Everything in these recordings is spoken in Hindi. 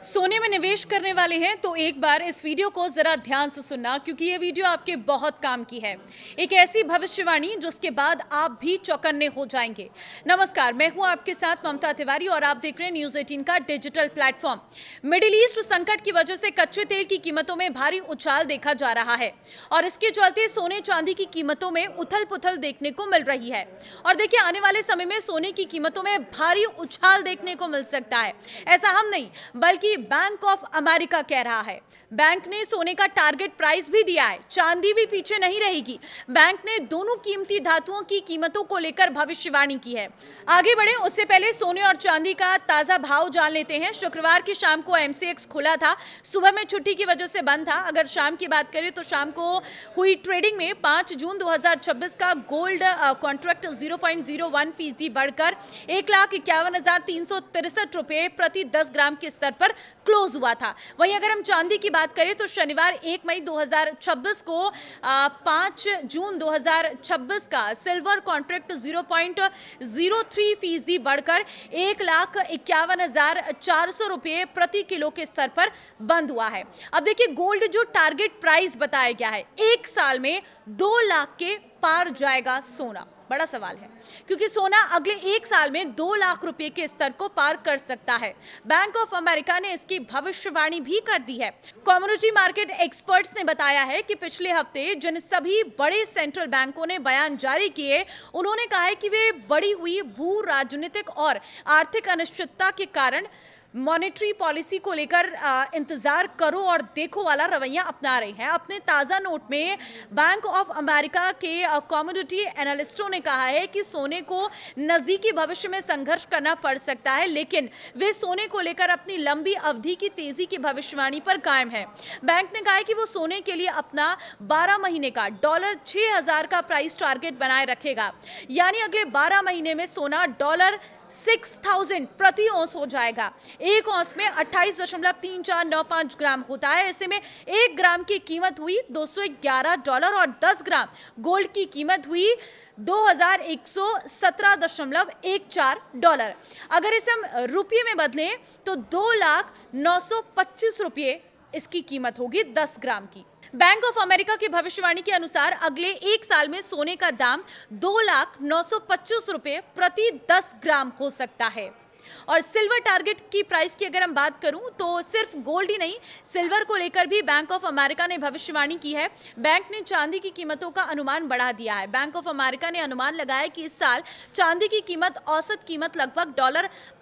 सोने में निवेश करने वाले हैं तो एक बार इस वीडियो को जरा ध्यान से सुनना, क्योंकि ये वीडियो आपके बहुत काम की है। एक ऐसी भविष्यवाणी जिसके बाद आप भी चौकन्ने हो जाएंगे। नमस्कार, मैं हूं आपके साथ ममता तिवारी और आप देख रहे हैं न्यूज 18 का डिजिटल प्लेटफॉर्म। मिडिल ईस्ट संकट की वजह से कच्चे तेल की कीमतों में भारी उछाल देखा जा रहा है और इसके चलते सोने चांदी की कीमतों में उथल पुथल देखने को मिल रही है। और देखिए, आने वाले समय में सोने की कीमतों में भारी उछाल देखने को मिल सकता है। ऐसा हम नहीं बल्कि बैंक ऑफ अमेरिका कह रहा है। बैंक ने सोने का टारगेट प्राइस भी दिया है। चांदी भी पीछे नहीं रहेगी। बैंक ने दोनों कीमती धातुओं की कीमतों को लेकर भविष्यवाणी की है। आगे बढ़े उससे पहले सोने और चांदी का ताजा भाव जान लेते हैं। शुक्रवार की शाम को एमसीएक्स खुला था, सुबह में छुट्टी की वजह से बंद था। अगर शाम की बात करें तो शाम को हुई ट्रेडिंग में 5 जून 2026 का गोल्ड कॉन्ट्रैक्ट 0.01% बढ़कर 1,51,363 रुपए प्रति 10 ग्राम के स्तर पर क्लोज हुआ था। वहीं अगर हम चांदी की बात करें तो शनिवार 1 मई 2026 को 5 जून 2026 का सिल्वर कॉन्ट्रैक्ट 0.03% बढ़कर 1,51,400 रुपए प्रति किलो के स्तर पर बंद हुआ है। अब देखिए, गोल्ड जो टारगेट प्राइस बताया गया है, 1 साल में 2 लाख के पार जाएगा सोना। बड़ा सवाल है, क्योंकि सोना अगले 1 साल में 2 लाख रुपए के स्तर को पार कर सकता है। बैंक ऑफ अमेरिका ने इसकी भविष्यवाणी भी कर दी है। कमोडिटी मार्केट एक्सपर्ट्स ने बताया है कि पिछले हफ्ते जिन सभी बड़े सेंट्रल बैंकों ने बयान जारी किए, उन्होंने कहा है कि वे बढ़ी हुई भू राजनीतिक और आर्थिक अनिश्चितता के कारण मॉनेटरी पॉलिसी को लेकर इंतजार करो और देखो वाला रवैया अपना रहे हैं। अपने ताज़ा नोट में बैंक ऑफ अमेरिका के कमोडिटी एनालिस्टों ने कहा है कि सोने को नज़दीकी भविष्य में संघर्ष करना पड़ सकता है, लेकिन वे सोने को लेकर अपनी लंबी अवधि की तेजी की भविष्यवाणी पर कायम है। बैंक ने कहा है कि वो सोने के लिए अपना 12 महीने का $6,000 का प्राइस टारगेट बनाए रखेगा, यानी अगले 12 महीने में सोना $6,000 प्रति औंस हो जाएगा। एक औंस में 28.3495 ग्राम होता है। ऐसे में 1 ग्राम की कीमत हुई $211 और 10 ग्राम गोल्ड की कीमत हुई $2,117.14। अगर इसे हम रुपये में बदलें तो 2,0925 रुपये इसकी कीमत होगी 10 ग्राम की। बैंक ऑफ अमेरिका की भविष्यवाणी के अनुसार अगले 1 साल में सोने का दाम 2,0925 रुपये प्रति 10 ग्राम हो सकता है। और सिल्वर टारगेट की प्राइस की अगर हम बात करूं तो सिर्फ गोल्ड ही नहीं, सिल्वर को लेकर भी बैंक ऑफ अमेरिका ने भविष्यवाणी की है। बैंक ने चांदी की कीमतों का अनुमान बढ़ा दिया है। बैंक ऑफ अमेरिका ने अनुमान लगाया कि इस साल चांदी की कीमत औसत कीमत लगभग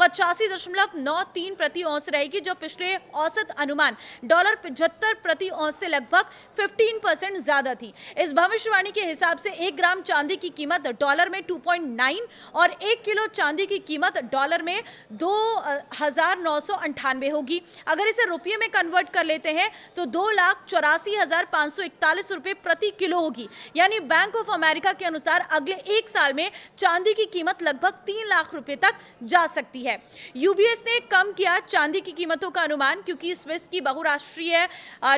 $85.93 प्रति औंस रहेगी, जो पिछले औसत अनुमान $75 प्रति औंस से लगभग 15% ज्यादा थी। इस भविष्यवाणी के हिसाब से 1 ग्राम चांदी की कीमत डॉलर में 2.9 और 1 किलो चांदी की कीमत डॉलर में 2,998 होगी। अगर इसे रुपये में कन्वर्ट कर लेते हैं तो 2,84,541 रुपये प्रति किलो होगी। यानी बैंक ऑफ अमेरिका के अनुसार अगले 1 साल में चांदी की कीमत लगभग 3 लाख रुपए तक जा सकती है। यूबीएस ने कम किया चांदी की कीमतों का अनुमान, क्योंकि स्विस की बहुराष्ट्रीय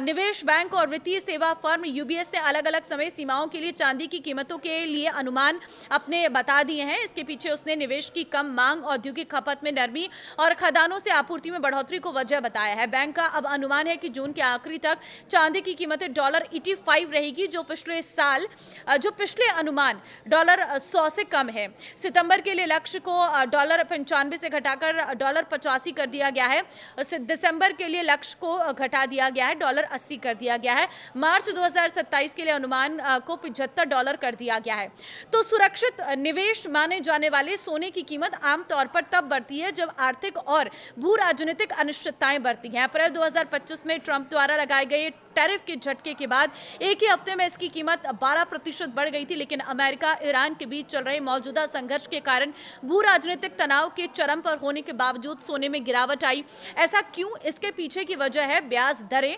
निवेश बैंक और वित्तीय सेवा फर्म यूबीएस ने अलग अलग समय सीमाओं के लिए चांदी की कीमतों के लिए अनुमान अपने बता दिए हैं। इसके पीछे उसने निवेश की कम मांग, औद्योगिक खपत में नरमी और खदानों से आपूर्ति में बढ़ोतरी को वजह बताया है। बैंक का अब अनुमान है कि जून के आखिरी तक चांदी की कीमतें $85 रहेगी, जो पिछले अनुमान $100 से कम है। सितंबर के लिए लक्ष्य को $95 से घटाकर $85 कर दिया गया है। दिसंबर के लिए लक्ष्य को घटा दिया गया है, $80 कर दिया गया है। मार्च 2027 के लिए अनुमान को $75 कर दिया गया है। तो सुरक्षित निवेश माने जाने वाले सोने की कीमत आमतौर पर तब बढ़ती है जब आर्थिक और भू राजनीतिक अनिश्चितताएं बढ़ती हैं। अप्रैल 2025 में ट्रंप द्वारा लगाए गए टैरिफ के झटके के बाद एक ही हफ्ते में इसकी कीमत 12% बढ़ गई थी, लेकिन अमेरिका ईरान के बीच चल रहे मौजूदा संघर्ष के कारण भू राजनीतिक तनाव के चरम पर होने के बावजूद सोने में गिरावट आई। ऐसा क्यों? इसके पीछे की वजह है ब्याज दरें,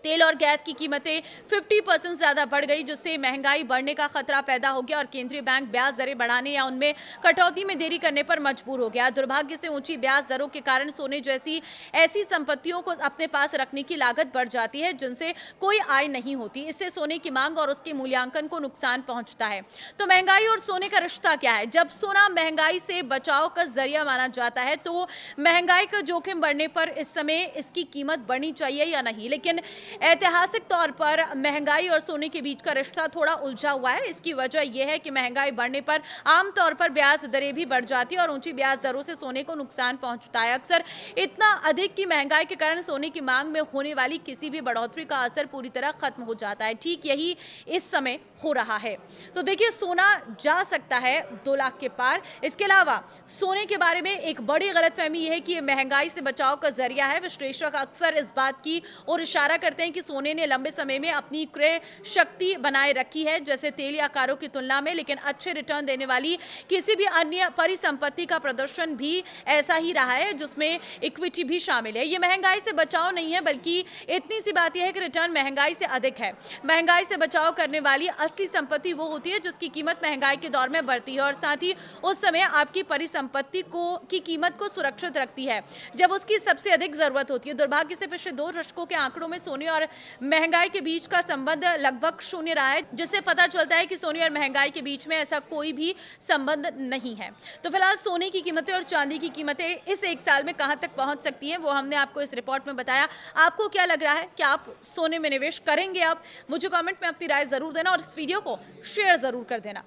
तेल और गैस की कीमतें 50% ज़्यादा बढ़ गई, जिससे महंगाई बढ़ने का खतरा पैदा हो गया और केंद्रीय बैंक ब्याज दरें बढ़ाने या उनमें कटौती में देरी करने पर मजबूर हो गया। दुर्भाग्य से ऊंची ब्याज दरों के कारण सोने जैसी ऐसी संपत्तियों को अपने पास रखने की लागत बढ़ जाती है, जिनसे कोई आय नहीं होती। इससे सोने की मांग और उसके मूल्यांकन को नुकसान पहुंचता है। तो महंगाई और सोने का रिश्ता क्या है? जब सोना महंगाई से बचाव का जरिया माना जाता है, तो महंगाई का जोखिम बढ़ने पर इस समय इसकी कीमत बढ़नी चाहिए या नहीं। लेकिन ऐतिहासिक तौर पर महंगाई और सोने के बीच का रिश्ता थोड़ा उलझा हुआ है। इसकी वजह यह है कि महंगाई बढ़ने पर आमतौर पर ब्याज दरें भी बढ़ जाती है और ऊंची ब्याज दरों से सोने को नुकसान पहुंचता है। अक्सर इतना अधिक कि महंगाई के कारण सोने की मांग में होने वाली किसी भी बढ़ोतरी का असर पूरी तरह खत्म हो जाता है। ठीक यही इस समय हो रहा है। तो देखिए, सोना जा सकता है 2 लाख के पार। इसके अलावा सोने के बारे में एक बड़ी गलतफहमी यह है कि यह महंगाई से बचाव का जरिया है। विश्लेषक अक्सर इस बात की ओर इशारा करते हैं कि सोने ने लंबे समय में अपनी क्रय शक्ति बनाए रखी है, जैसे तेल या कारों की तुलना में, लेकिन अच्छे रिटर्न देने वाली किसी भी अन्य परिसंपत्ति का प्रदर्शन भी ऐसा ही रहा है, जिसमें इक्विटी भी शामिल है। ये महंगाई से बचाव नहीं है, बल्कि इतनी सी बात यह है कि रिटर्न महंगाई से अधिक है। महंगाई से बचाव करने वाली असली संपत्ति वो होती है जिसकी कीमत महंगाई के दौर में बढ़ती है और साथ ही उस समय आपकी परिसंपत्ति की कीमत को सुरक्षित रखती है जब उसकी सबसे अधिक जरूरत होती है। दुर्भाग्य से पिछले 2 दशकों के आंकड़ों में सोने और महंगाई के बीच का संबंध लगभग शून्य रहा है, जिससे पता चलता है कि सोने और महंगाई के बीच में ऐसा कोई भी संबंध नहीं है। तो फिलहाल सोने की कीमतें और चांदी की कीमतें इस 1 साल में कहां तक पहुंच सकती हैं, वो हमने आपको इस रिपोर्ट में बताया। आपको क्या लग रहा है? क्या आप सोने में निवेश करेंगे? आप मुझे कमेंट में अपनी राय जरूर देना और इस वीडियो को शेयर जरूर कर देना।